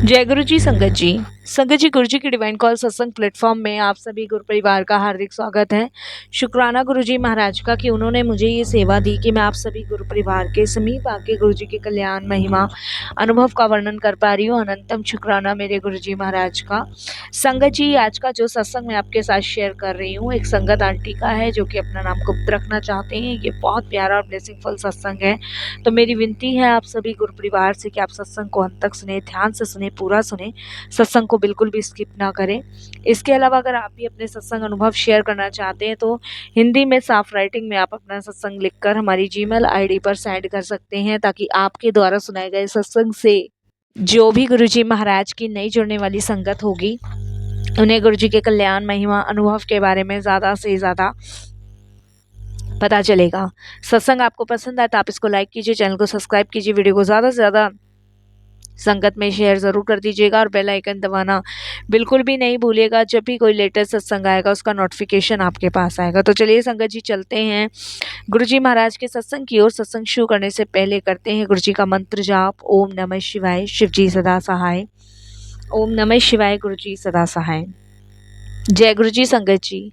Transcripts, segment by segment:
जय गुरु जी संगत जी गुरु जी की डिवाइन कॉल सत्संग प्लेटफॉर्म में आप सभी गुरु परिवार का हार्दिक स्वागत है। शुक्राना गुरु जी महाराज का कि उन्होंने मुझे ये सेवा दी कि मैं आप सभी गुरु परिवार के समीप आके गुरु जी के कल्याण महिमा अनुभव का वर्णन कर पा रही हूँ। अनंतम शुक्राना मेरे गुरु जी महाराज का। संगत जी आज का जो सत्संग मैं आपके साथ शेयर कर रही हूँ एक संगत आंटी का है जो कि अपना नाम गुप्त रखना चाहते हैं। ये बहुत प्यारा और ब्लेसिंगफुल सत्संग है, तो मेरी विनती है आप सभी गुरु परिवार से कि आप सत्संग को अंत तक सुने, ध्यान से सुने, पूरा सुने, सत्संग को बिल्कुल भी स्किप ना करें। इसके अलावा अगर आप भी अपने सत्संग अनुभव शेयर करना चाहते हैं तो हिंदी में साफ राइटिंग में आप अपना सत्संग लिखकर हमारी जीमेल आईडी पर सेंड कर सकते हैं, ताकि आपके द्वारा सुनाए गए सत्संग से जो भी गुरुजी महाराज की नई जुड़ने वाली संगत होगी उन्हें गुरुजी के कल्याण महिमा अनुभव के बारे में ज़्यादा से ज़्यादा पता चलेगा। सत्संग आपको पसंद आए तो आप इसको लाइक कीजिए, चैनल को सब्सक्राइब कीजिए, वीडियो को ज़्यादा से ज़्यादा संगत में शेयर ज़रूर कर दीजिएगा और बेल आइकन दबाना बिल्कुल भी नहीं भूलिएगा। जब भी कोई लेटेस्ट सत्संग आएगा उसका नोटिफिकेशन आपके पास आएगा। तो चलिए संगत जी चलते हैं गुरुजी महाराज के सत्संग की ओर। सत्संग शुरू करने से पहले करते हैं गुरुजी का मंत्र जाप। ओम नमः शिवाय, शिव जी सदा सहाय। ओम नमः शिवाय, गुरुजी सदा सहाय। जय गुरु जी संगत जी।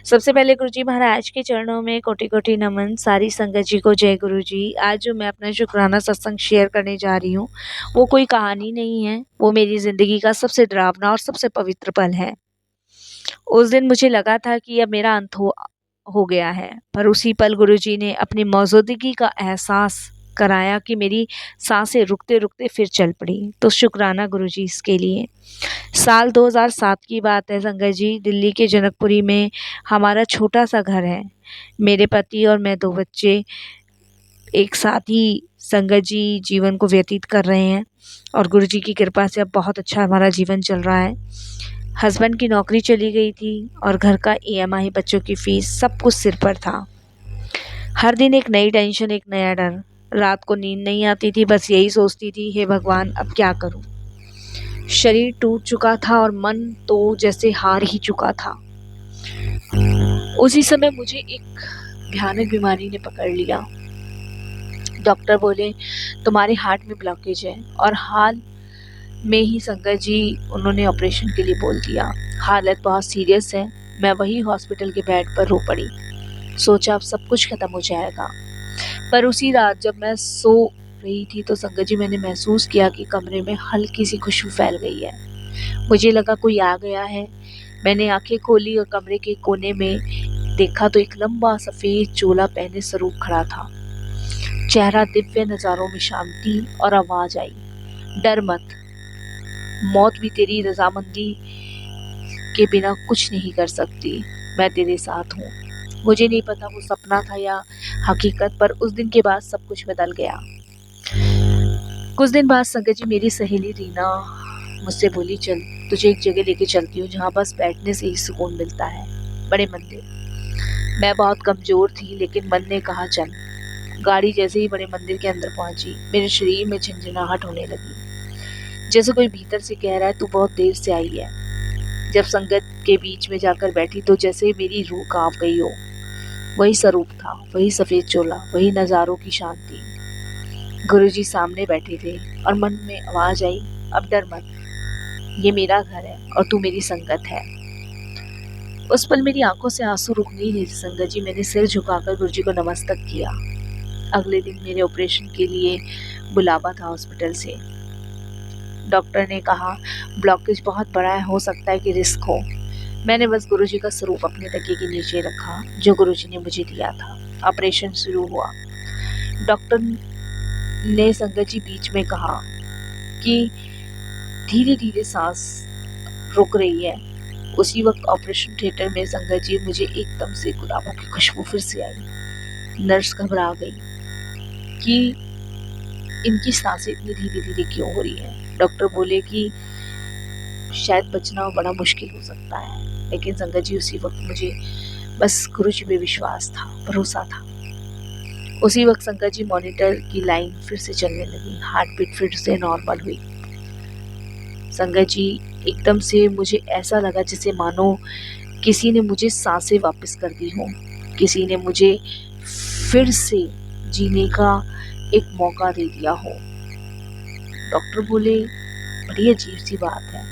सबसे पहले गुरु जी महाराज के चरणों में कोटि कोटि नमन। सारी संगत जी को जय गुरु जी। आज जो मैं अपना शुक्राना सत्संग शेयर करने जा रही हूँ वो कोई कहानी नहीं है, वो मेरी जिंदगी का सबसे डरावना और सबसे पवित्र पल है। उस दिन मुझे लगा था कि अब मेरा अंत हो गया है, पर उसी पल गुरु जी ने अपनी मौजूदगी का एहसास कराया कि मेरी सांसें रुकते रुकते फिर चल पड़ी। तो शुक्राना गुरु जी इसके लिए। साल 2007 की बात है संगत जी। दिल्ली के जनकपुरी में हमारा छोटा सा घर है। मेरे पति और मैं 2 बच्चे एक साथ ही संगत जी जीवन को व्यतीत कर रहे हैं और गुरु जी की कृपा से अब बहुत अच्छा हमारा जीवन चल रहा है। हस्बैंड की नौकरी चली गई थी और घर का EMI, बच्चों की फीस, सब कुछ सिर पर था। हर दिन एक नई टेंशन, एक नया डर। रात को नींद नहीं आती थी, बस यही सोचती थी हे भगवान अब क्या करूं। शरीर टूट चुका था और मन तो जैसे हार ही चुका था। उसी समय मुझे एक भयानक बीमारी ने पकड़ लिया। डॉक्टर बोले तुम्हारे हार्ट में ब्लॉकेज है और हाल में ही संगत जी उन्होंने ऑपरेशन के लिए बोल दिया। हालत बहुत सीरियस है। मैं वही हॉस्पिटल के बेड पर रो पड़ी। सोचा अब सब कुछ खत्म हो जाएगा। पर उसी रात जब मैं सो रही थी तो संगत जी मैंने महसूस किया कि कमरे में हल्की सी खुशबू फैल गई है। मुझे लगा कोई आ गया है। मैंने आंखें खोली और कमरे के कोने में देखा तो एक लंबा सफेद चोला पहने स्वरूप खड़ा था। चेहरा दिव्य, नजारों में शांति और आवाज आई, डर मत, मौत भी तेरी रजामंदी के बिना कुछ नहीं कर सकती, मैं तेरे साथ हूँ। मुझे नहीं पता वो सपना था या हकीकत, पर उस दिन के बाद सब कुछ बदल गया। कुछ दिन बाद संगत जी मेरी सहेली रीना मुझसे बोली चल तुझे एक जगह लेके चलती हूँ जहाँ बस बैठने से ही सुकून मिलता है, बड़े मंदिर। मैं बहुत कमजोर थी लेकिन मन ने कहा चल। गाड़ी जैसे ही बड़े मंदिर के अंदर पहुंची मेरे शरीर में झंझनाहट होने लगी, जैसे कोई भीतर से कह रहा है तू बहुत देर से आई है। जब संगत के बीच में जाकर बैठी तो जैसे मेरी रूह कांप गई हो। वही स्वरूप था, वही सफेद चोला, वही नजारों की शांति। गुरुजी सामने बैठे थे और मन में आवाज आई, अब डर मत, ये मेरा घर है और तू मेरी संगत है। उस पल मेरी आंखों से आंसू रुक नहीं रहे संगत जी। मैंने सिर झुकाकर गुरुजी को नमस्कार किया। अगले दिन मेरे ऑपरेशन के लिए बुलावा था हॉस्पिटल से। डॉक्टर ने कहा ब्लॉकेज बहुत बड़ा है, हो सकता है कि रिस्क हो। मैंने बस गुरुजी का स्वरूप अपने तकिए के नीचे रखा जो गुरुजी ने मुझे दिया था। ऑपरेशन शुरू हुआ। डॉक्टर ने संगत जी बीच में कहा कि धीरे धीरे सांस रुक रही है। उसी वक्त ऑपरेशन थिएटर में संगत जी मुझे एकदम से गुलाबों की खुशबू फिर से आई। नर्स घबरा गई कि इनकी सांसें इतनी धीरे धीरे क्यों हो रही है। डॉक्टर बोले कि शायद बचना बड़ा मुश्किल हो सकता है, लेकिन संगत जी उसी वक्त मुझे बस गुरुजी में विश्वास था, भरोसा था। उसी वक्त संगत जी मॉनिटर की लाइन फिर से चलने लगी, हार्ट बीट फिर से नॉर्मल हुई। संगत जी एकदम से मुझे ऐसा लगा जैसे मानो किसी ने मुझे सांसें वापस कर दी हो, किसी ने मुझे फिर से जीने का एक मौका दे दिया हो। डॉक्टर बोले बड़ी अजीब सी बात है।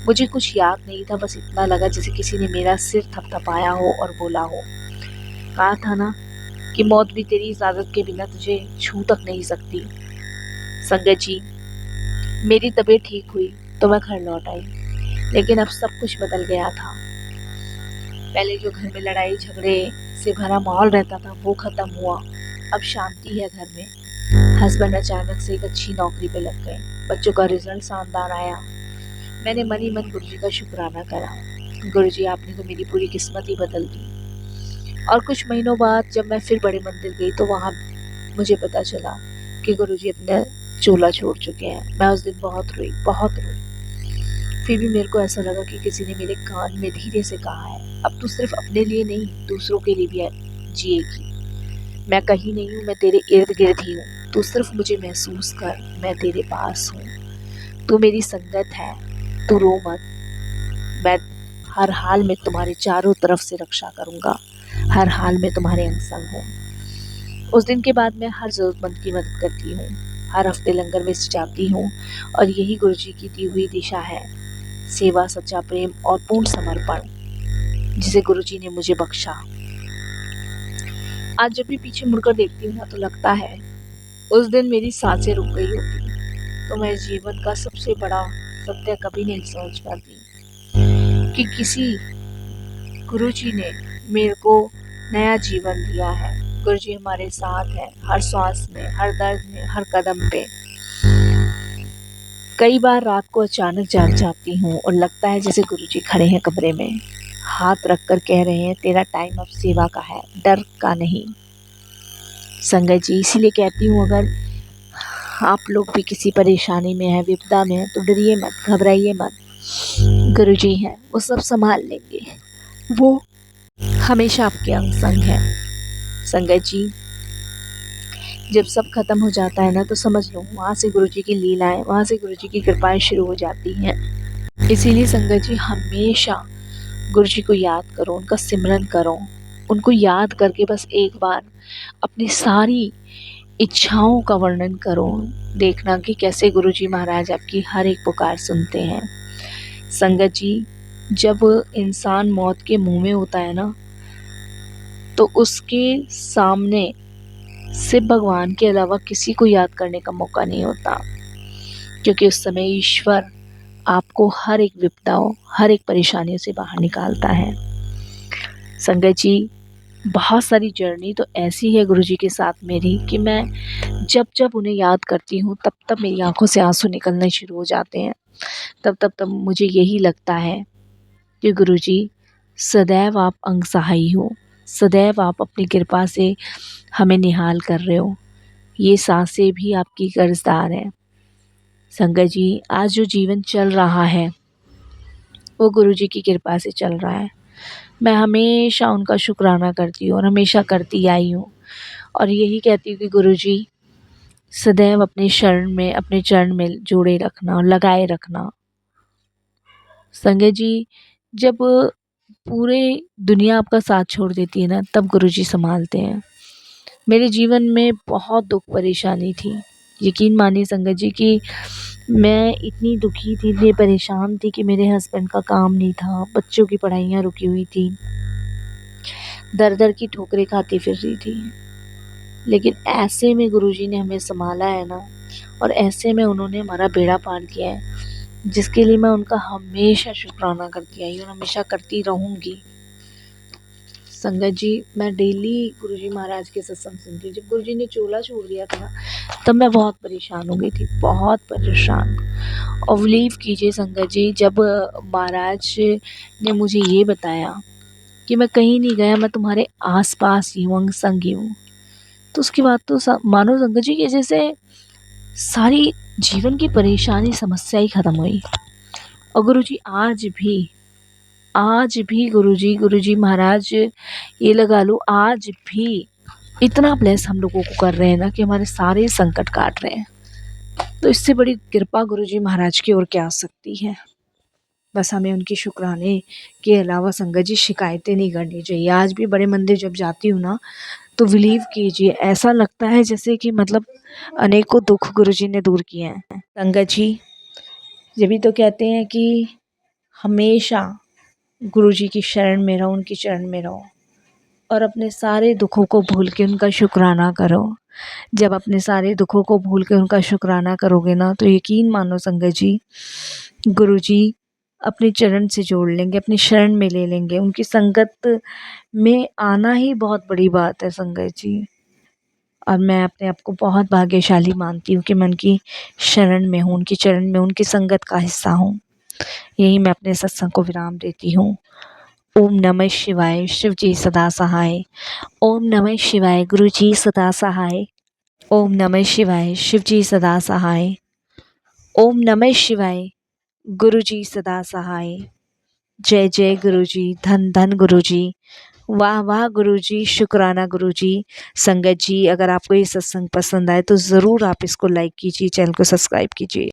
मुझे कुछ याद नहीं था, बस इतना लगा जैसे किसी ने मेरा सिर थपथपाया हो और बोला हो, कहा था ना कि मौत भी तेरी इजाजत के बिना तुझे छू तक नहीं सकती। संगत जी, मेरी तबीयत ठीक हुई तो मैं घर लौट आई, लेकिन अब सब कुछ बदल गया था। पहले जो घर में लड़ाई झगड़े से भरा माहौल रहता था वो खत्म हुआ। अब शांति है घर में। हस्बैंड अचानक से एक अच्छी नौकरी पे लग गए, बच्चों का रिजल्ट शानदार आया। मैंने मन ही मन गुरुजी का शुक्राना करा। गुरुजी, आपने तो मेरी पूरी किस्मत ही बदल दी। और कुछ महीनों बाद जब मैं फिर बड़े मंदिर गई तो वहाँ मुझे पता चला कि गुरुजी अपना चूल्हा छोड़ चुके हैं। मैं उस दिन बहुत रोई, बहुत रोई। फिर भी मेरे को ऐसा लगा कि किसी ने मेरे कान में धीरे से कहा है, अब तू सिर्फ अपने लिए नहीं दूसरों के लिए भी जिएगी। मैं कहीं नहीं हूँ, मैं तेरे इर्द गिर्द ही हूँ। तू सिर्फ मुझे महसूस कर, मैं तेरे पास हूँ। तू मेरी संगत है, तू रो मत। मैं हर हाल में तुम्हारे चारों तरफ से रक्षा करूँगा, हर हाल में तुम्हारे अंग संग हूँ। उस दिन के बाद मैं हर जरूरतमंद की मदद करती हूँ, हर हफ्ते लंगर में जाती हूँ, और यही गुरुजी की दी हुई दिशा है, सेवा, सच्चा प्रेम और पूर्ण समर्पण, जिसे गुरुजी ने मुझे बख्शा। आज जब भी पीछे मुड़कर देखती हूँ ना तो लगता है उस दिन मेरी सांसें रुक गई होती तो मैं जीवन का सबसे बड़ा सत्य कभी नहीं सोच पाती कि किसी गुरुजी ने मेरे को नया जीवन दिया है। गुरुजी हमारे साथ है, हर सांस में, हर दर्द में, हर कदम पे। कई बार रात को अचानक जाग जाती हूँ और लगता है जैसे गुरुजी खड़े हैं कमरे में, हाथ रख कर कह रहे हैं, तेरा टाइम अब सेवा का है, डर का नहीं। संगत जी, इसीलिए कहती हूँ, अगर आप लोग भी किसी परेशानी में हैं, विपदा में हैं, तो डरिए मत, घबराइए मत। गुरुजी हैं, वो सब संभाल लेंगे। वो हमेशा आपके अंग संग है। संगत जी, जब सब खत्म हो जाता है ना तो समझ लो वहाँ से गुरुजी की लीलाएं, वहाँ से गुरुजी की कृपाएं शुरू हो जाती हैं। इसीलिए संगत जी, हमेशा गुरुजी को याद करो, उनका सिमरन करो। उनको याद करके बस एक बार अपनी सारी इच्छाओं का वर्णन करो। देखना कि कैसे गुरुजी महाराज आपकी हर एक पुकार सुनते हैं। संगत जी, जब इंसान मौत के मुंह में होता है ना तो उसके सामने सिर्फ भगवान के अलावा किसी को याद करने का मौका नहीं होता, क्योंकि उस समय ईश्वर आपको हर एक विपदाओं, हर एक परेशानियों से बाहर निकालता है। संगत जी, बहुत सारी जर्नी तो ऐसी है गुरुजी के साथ मेरी कि मैं जब जब उन्हें याद करती हूँ तब तब मेरी आंखों से आंसू निकलने शुरू हो जाते हैं। तब मुझे यही लगता है कि गुरुजी, सदैव आप अंग सहायी हो, सदैव आप अपनी कृपा से हमें निहाल कर रहे हो। ये सांसें भी आपकी कर्जदार हैं। संगत जी, आज जो जीवन चल रहा है वो गुरुजी की कृपा से चल रहा है। मैं हमेशा उनका शुक्राना करती हूँ और हमेशा करती आई हूँ, और यही कहती हूँ कि गुरुजी, सदैव अपने शरण में, अपने चरण में जोड़े रखना और लगाए रखना। संगत जी, जब पूरे दुनिया आपका साथ छोड़ देती है ना तब गुरुजी संभालते हैं। मेरे जीवन में बहुत दुख परेशानी थी। यकीन मानिए संगत जी कि मैं इतनी दुखी थी, इतनी परेशान थी कि मेरे हस्बैंड का काम नहीं था, बच्चों की पढ़ाइयाँ रुकी हुई थी, दर दर की ठोकरें खाती फिर रही थी। लेकिन ऐसे में गुरुजी ने हमें संभाला है ना, और ऐसे में उन्होंने हमारा बेड़ा पार किया है, जिसके लिए मैं उनका हमेशा शुक्राना करती आई और हमेशा करती रहूँगी। संगत जी, मैं डेली गुरुजी महाराज के सत्संग सुनती हूँ। जब गुरुजी ने चोला छोड़ दिया था ना तब मैं बहुत परेशान हो गई थी, बहुत परेशान। और बिलीव कीजिए संगत जी, जब महाराज ने मुझे ये बताया कि मैं कहीं नहीं गया, मैं तुम्हारे आसपास ही हूँ, अंग संग ही हूँ, तो उसके बाद तो मानो संगत जी कि जैसे सारी जीवन की परेशानी, समस्या ही खत्म हुई। और गुरुजी आज भी गुरुजी महाराज, ये लगा लो, आज भी इतना ब्लेस हम लोगों को कर रहे हैं ना कि हमारे सारे संकट काट रहे हैं। तो इससे बड़ी कृपा गुरुजी महाराज की और क्या आ सकती है। बस हमें उनकी शुक्राने के अलावा संगत जी शिकायतें नहीं करनी चाहिए। आज भी बड़े मंदिर जब जाती हूँ ना तो बिलीव कीजिए ऐसा लगता है जैसे कि मतलब अनेकों दुख गुरुजी ने दूर किए हैं। संगत जी, जब भी तो कहते हैं कि हमेशा गुरु जी की शरण में रहो, उनकी शरण में रहो और अपने सारे दुखों को भूल के उनका शुक्राना करो। जब अपने सारे दुखों को भूल के उनका शुक्राना करोगे ना, तो यकीन मानो संगत जी, गुरु जी अपने चरण से जोड़ लेंगे, अपनी शरण में ले लेंगे। उनकी संगत में आना ही बहुत बड़ी बात है संगत जी। और मैं अपने आप को बहुत भाग्यशाली मानती हूँ कि मैं उनकी शरण में हूँ, उनकी चरण में, उनकी संगत का हिस्सा हूँ। यही मैं अपने सत्संग को विराम देती हूँ। ओम नमः शिवाय, शिव जी सदा सहाय। ओम नमः शिवाय, गुरु जी सदा सहाय। ओम नमः शिवाय, शिव जी सदा सहाय। ओम नमः शिवाय, गुरु जी सदा सहाय। जय जय गुरु जी, धन धन गुरु जी, वाह वाह गुरु जी, शुक्राना गुरु जी। संगत जी, अगर आपको ये सत्संग पसंद आए तो ज़रूर आप इसको लाइक कीजिए, चैनल को सब्सक्राइब कीजिए।